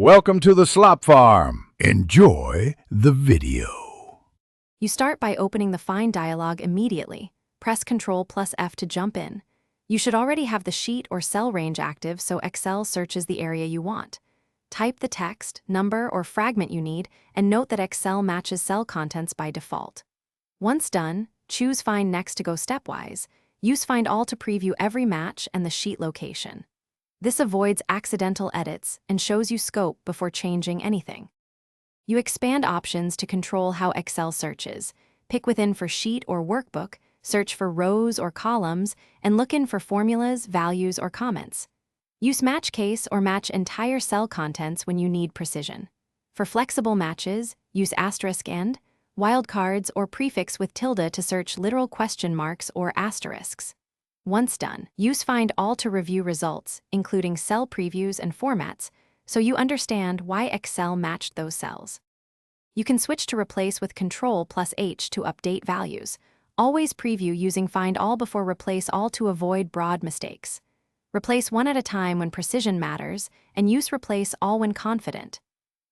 Welcome to the Slop Farm. Enjoy the video. You start by opening the Find dialog immediately. Press Ctrl plus F to jump in. You should already have the sheet or cell range active so Excel searches the area you want. Type the text, number, or fragment you need, and note that Excel matches cell contents by default. Once done, choose Find Next to go stepwise. Use Find All to preview every match and the sheet location. This avoids accidental edits and shows you scope before changing anything. You expand options to control how Excel searches. Pick Within for sheet or workbook, search for rows or columns, and look in for formulas, values, or comments. Use Match Case or match entire cell contents when you need precision. For flexible matches, use asterisk and, wildcards, or prefix with tilde to search literal question marks or asterisks. Once done, use Find All to review results, including cell previews and formats, so you understand why Excel matched those cells. You can switch to Replace with Ctrl plus H to update values. Always preview using Find All before Replace All to avoid broad mistakes. Replace one at a time when precision matters, and use Replace All when confident.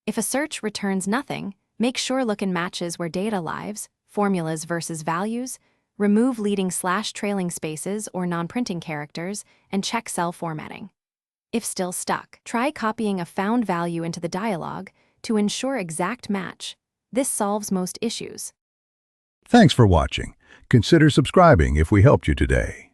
If a search returns nothing, make sure look in matches where data lives, formulas versus values, remove leading / trailing spaces or non-printing characters, and check cell formatting. If still stuck, try copying a found value into the dialog to ensure exact match. This solves most issues. Thanks for watching. Consider subscribing if we helped you today.